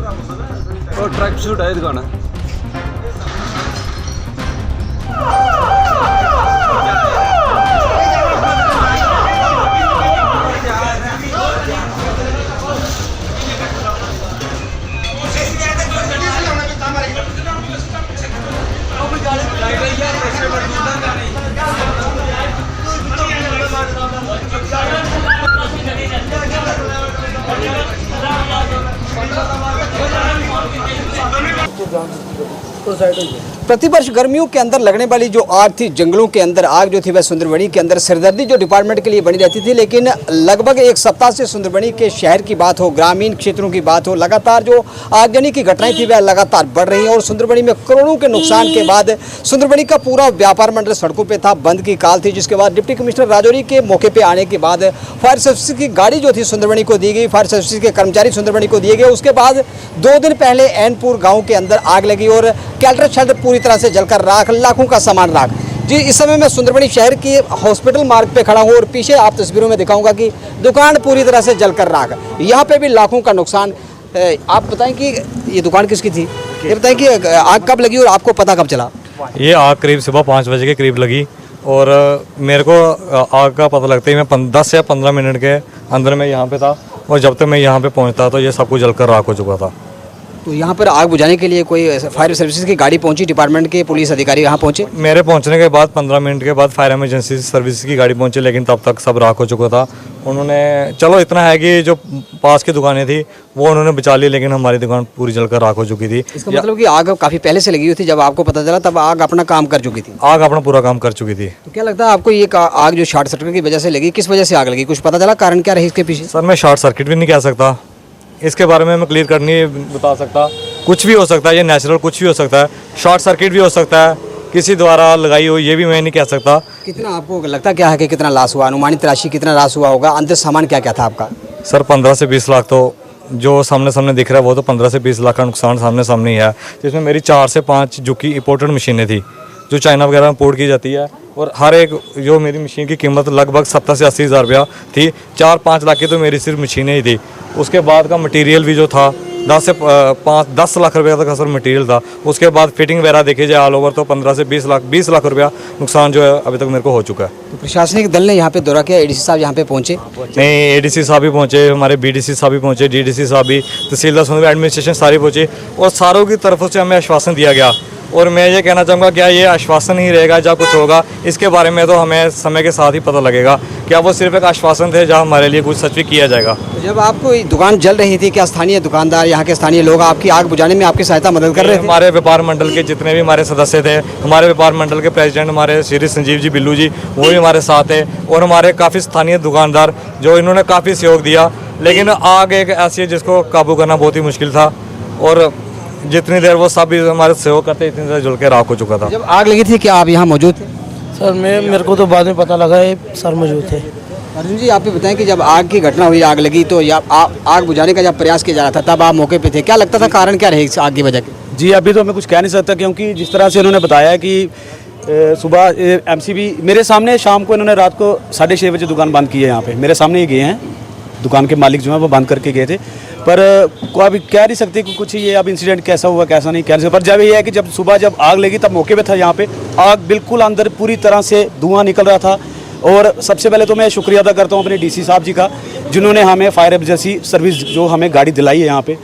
और track suit है दुकान। प्रतिवर्ष गर्मियों के अंदर लगने वाली जो आग थी, जंगलों के अंदर आग जो थी वह सुंदरबनी के अंदर सिरदर्दी जो डिपार्टमेंट के लिए बनी रहती थी। लेकिन लगभग एक सप्ताह से सुंदरबनी के शहर की बात हो, ग्रामीण क्षेत्रों की बात हो, लगातार जो आगजनी की घटनाएं थी वह लगातार बढ़ रही हैं। और सुंदरबनी में करोड़ों के नुकसान के बाद सुंदरबनी का पूरा व्यापार मंडल सड़कों पर था, बंद की काल थी। जिसके बाद डिप्टी कमिश्नर राजौरी के मौके पर आने के बाद फायर सर्विस की गाड़ी जो थी सुंदरबनी को दी गई, फायर सर्विस के कर्मचारी सुंदरबनी को दिए गए। उसके बाद 2 दिन पहले ऐनपुर गाँव के अंदर आग लगी और कैल्टर छत पूरी तरह से जलकर राख, लाखों का सामान राख। जी, इस समय मैं सुंदरबनी शहर की हॉस्पिटल मार्ग पे खड़ा हूँ और पीछे आप तस्वीरों में दिखाऊंगा कि दुकान पूरी तरह से जलकर राख। यहाँ पे भी लाखों का नुकसान। आप बताएं कि ये दुकान किसकी थी? ये बताएं कि आग कब लगी और आपको पता कब चला? ये आग करीब सुबह 5 बजे के करीब लगी और मेरे को आग का पता लगता ही मैं 10 या 15 मिनट के अंदर में यहाँ पे था। और जब तक मैं यहाँ पे पहुँचता तो ये सब कुछ जलकर राख हो चुका था। तो यहाँ पर आग बुझाने के लिए कोई फायर सर्विसेज की गाड़ी पहुंची, डिपार्टमेंट के पुलिस अधिकारी यहाँ पहुंचे? मेरे पहुंचने के बाद 15 मिनट के बाद फायर इमरजेंसी सर्विस की गाड़ी पहुंची, लेकिन तब तक सब राख हो चुका था। उन्होंने चलो इतना है कि जो पास की दुकानें थी वो उन्होंने बचा ली, लेकिन हमारी दुकान पूरी जलकर राख हो चुकी थी। इसका मतलब कि आग काफ़ी पहले से लगी हुई थी, जब आपको पता चला तब आग अपना काम कर चुकी थी? आग अपना पूरा काम कर चुकी थी। तो क्या लगता है आपको ये आग जो शॉर्ट सर्किट की वजह से लगी, किस वजह से आग लगी? कुछ पता चला कारण क्या रही इसके पीछे? सर मैं शॉर्ट सर्किट भी नहीं कह सकता, इसके बारे में मैं क्लियर कर नहीं बता सकता। कुछ भी हो सकता है, ये नेचुरल कुछ भी हो सकता है, शॉर्ट सर्किट भी हो सकता है, किसी द्वारा लगाई हो, ये भी मैं नहीं कह सकता। कितना आपको लगता क्या है कि कितना लॉस हुआ, अनुमानित राशि कितना लॉस हुआ होगा? अंदर सामान क्या क्या था आपका? सर 15 से 20 लाख तो जो सामने दिख रहा है वो तो 15 से 20 लाख का नुकसान सामने ही है। जिसमें मेरी 4 से 5 जो कि इंपोर्टेड मशीनें थी जो चाइना वगैरह में इंपोर्ट की जाती है, और हर एक जो मेरी मशीन की कीमत लगभग 70 से 80 हज़ार रुपया थी। 4-5 लाख की तो मेरी सिर्फ मशीनें ही थी। उसके बाद का मटेरियल भी जो था 10 लाख रुपये तक सर मटेरियल था। उसके बाद फिटिंग वगैरह देखी जाए ऑल ओवर तो 15 से 20 लाख रुपया नुकसान जो है अभी तक मेरे को हो चुका है। तो प्रशासनिक दल ने यहाँ पे दौरा किया, एडीसी साहब यहाँ पे पहुँचे? नहीं, एडीसी साहब भी पहुँचे, हमारे बीडीसी साहब भी पहुँचे, डीडीसी साहब भी, तहसीलदार सुंदरबनी एडमिनिस्ट्रेशन सारी पहुँचे और सारों की तरफ से हमें आश्वासन दिया गया। और मैं ये कहना चाहूँगा क्या ये आश्वासन ही रहेगा जब कुछ होगा, इसके बारे में तो हमें समय के साथ ही पता लगेगा। क्या वो सिर्फ एक आश्वासन थे जहाँ हमारे लिए कुछ सच भी किया जाएगा? तो जब आपको दुकान जल रही थी, क्या स्थानीय दुकानदार, यहाँ के स्थानीय लोग आपकी आग बुझाने में आपकी सहायता मदद कर रहे थे? हमारे व्यापार मंडल के जितने भी हमारे सदस्य थे, हमारे व्यापार मंडल के प्रेसिडेंट हमारे श्री संजीव जी बिल्लू जी, वो भी हमारे साथ थे, और हमारे काफ़ी स्थानीय दुकानदार जो इन्होंने काफ़ी सहयोग दिया। लेकिन आग एक ऐसी है जिसको काबू करना बहुत ही मुश्किल था, और जितनी देर वो सब भी हमारे सहयोग करते इतनी देर जल के राख हो चुका था। जब आग लगी थी क्या आप यहाँ मौजूद थे? सर मेरे को तो बाद में पता लगा है सर मौजूद थे। अर्जुन जी, आप भी बताएं कि जब आग की घटना हुई, आग लगी तो आग बुझाने का जब प्रयास किया जा रहा था तब आप मौके पे थे, क्या लगता था कारण क्या रही इस आग की वजह की? जी, अभी तो मैं कुछ कह नहीं सकता, क्योंकि जिस तरह से इन्होंने बताया कि सुबह एमसीबी मेरे सामने, शाम को इन्होंने रात को 6:30 बजे दुकान बंद की है। यहाँ पे मेरे सामने ही गए हैं, दुकान के मालिक जो है वो बंद करके गए थे। पर को अभी कह नहीं सकते कि कुछ ये अब इंसिडेंट कैसा हुआ कैसा नहीं कह नहीं सकते। पर जब ये है कि जब सुबह जब आग लगी तब मौके पे था, यहाँ पे आग बिल्कुल अंदर पूरी तरह से धुआं निकल रहा था। और सबसे पहले तो मैं शुक्रिया अदा करता हूँ अपने डीसी साहब जी का, जिन्होंने हमें फायर इमरजेंसी सर्विस जो हमें गाड़ी दिलाई है यहाँ पे।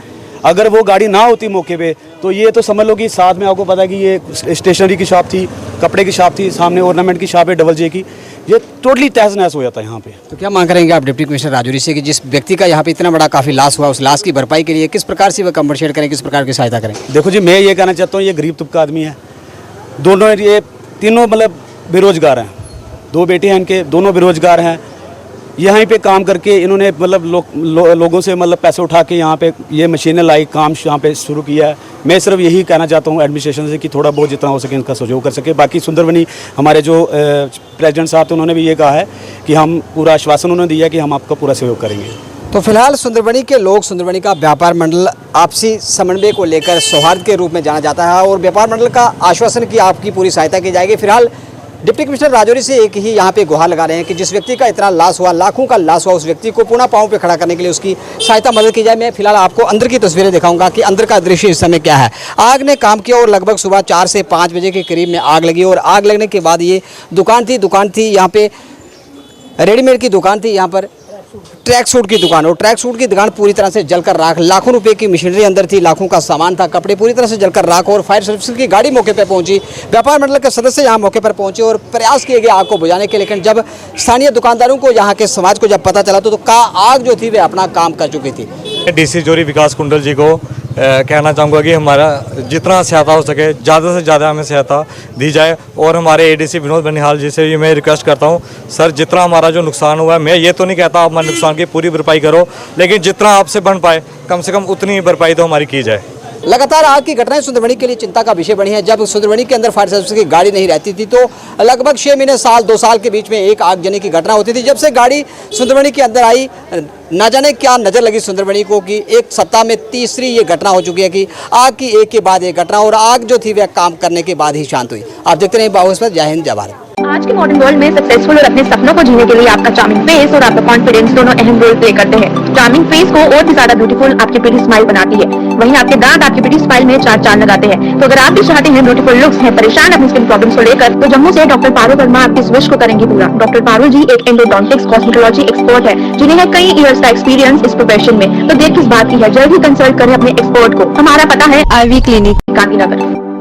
अगर वो गाड़ी ना होती मौके पे तो ये तो समझ लो कि साथ में आपको पता है कि ये स्टेशनरी की शॉप थी, कपड़े की शॉप थी, सामने ऑर्नामेंट की शॉप है डबल जे की, ये टोटली तहस नहस हो जाता है यहाँ पे। तो क्या मांग करेंगे आप डिप्टी कमिश्नर राजौरी से कि जिस व्यक्ति का यहाँ पे इतना बड़ा काफ़ी लॉस हुआ, उस लॉस की भरपाई के लिए किस प्रकार से वह कम्पनसेट करें, किस प्रकार की सहायता करें? देखो जी, मैं ये कहना चाहता हूँ, ये गरीब तबका आदमी है, दोनों ये तीनों मतलब बेरोजगार हैं, 2 बेटे हैं इनके, दोनों बेरोजगार हैं। यहीं पे काम करके इन्होंने मतलब लोगों से मतलब पैसे उठा के यहाँ पे ये मशीनें लाई, काम यहाँ पे शुरू किया है। मैं सिर्फ यही कहना चाहता हूँ एडमिनिस्ट्रेशन से कि थोड़ा बहुत जितना हो सके इनका सहयोग कर सके। बाकी सुंदरबनी हमारे जो प्रेसिडेंट साहब थे उन्होंने भी ये कहा है कि हम पूरा आश्वासन उन्होंने दिया कि हम आपका पूरा सहयोग करेंगे। तो फिलहाल सुंदरबनी के लोग, सुंदरबनी का व्यापार मंडल आपसी समन्वय को लेकर सौहार्द के रूप में जाना जाता है और व्यापार मंडल का आश्वासन की आपकी पूरी सहायता की जाएगी। फिलहाल डिप्टी कमिश्नर राजौरी से एक ही यहाँ पे गुहार लगा रहे हैं कि जिस व्यक्ति का इतना लॉस हुआ, लाखों का लॉस हुआ, उस व्यक्ति को पुनः पांव पे खड़ा करने के लिए उसकी सहायता मदद की जाए। मैं फिलहाल आपको अंदर की तस्वीरें दिखाऊंगा कि अंदर का दृश्य इस समय क्या है। आग ने काम किया और लगभग सुबह 4 से 5 बजे के करीब में आग लगी और आग लगने के बाद ये दुकान थी यहाँ पे रेडीमेड की दुकान थी, यहाँ पर ट्रैक सूट की दुकान, और ट्रैक सूट की दुकान पूरी तरह से जलकर राख, लाखों रुपए की मशीनरी अंदर थी, लाखों का सामान था, कपड़े पूरी तरह से जलकर राख। और फायर सर्विस की गाड़ी मौके पर पहुंची, व्यापार मंडल के सदस्य यहाँ मौके पर पहुंचे और प्रयास किए गए आग को बुझाने के। लेकिन जब स्थानीय दुकानदारों को, यहाँ के समाज को जब पता चला तो आग जो थी वे अपना काम कर चुकी थी। डीसी जोरी विकास कुंडल जी को कहना चाहूँगा कि हमारा जितना सहायता हो सके ज़्यादा से ज़्यादा हमें सहायता दी जाए। और हमारे एडीसी विनोद बनिहाल जी से भी मैं रिक्वेस्ट करता हूँ, सर जितना हमारा जो नुकसान हुआ है, मैं ये तो नहीं कहता आप हमारे नुकसान की पूरी भरपाई करो, लेकिन जितना आपसे बन पाए कम से कम उतनी भरपाई तो हमारी की जाए। लगातार आग की घटनाएं सुंदरबनी के लिए चिंता का विषय बनी है। जब सुंदरबनी के अंदर फायर सर्विस की गाड़ी नहीं रहती थी तो लगभग 6 महीने, साल, 2 साल के बीच में एक आगजनी की घटना होती थी। जब से गाड़ी सुंदरबनी के अंदर आई, ना जाने क्या नज़र लगी सुंदरबनी को कि एक सप्ताह में तीसरी ये घटना हो चुकी है कि आग की एक के बाद एक घटना, और आग जो थी वह काम करने के बाद ही शांत हुई। आप देखते रहिए बाबू पर। जय हिंद, जय भारत। आज के मॉडर्न वर्ल्ड में सक्सेसफुल और अपने सपनों को जीने के लिए आपका चार्मिंग फेस और आपका कॉन्फिडेंस दोनों अहम रोल प्ले करते हैं। चार्मिंग फेस को और भी ज्यादा ब्यूटीफुल आपकी प्रिटी स्माइल बनाती है, वहीं आपके दांत आपकी प्रिटी स्माइल में 4 चांद लगाते हैं। तो अगर आप भी चाहते हैं ब्यूटीफुल लुक्स, हैं परेशान अपनी स्किन प्रॉब्लम्स को लेकर, तो जम्मू से डॉक्टर पारुल वर्मा आपकी इस विश को करेंगे पूरा। डॉक्टर पारुल जी एक एंडोडोंटिक्स कॉस्मेटोलॉजी एक्सपर्ट है, जिन्हें है कई इयर्स का एक्सपीरियंस इस प्रोफेशन में। तो देर किस बात की है, जल्द ही कंसल्ट करें अपने एक्सपर्ट को। हमारा पता है आईवी क्लिनिक, गांधीनगर।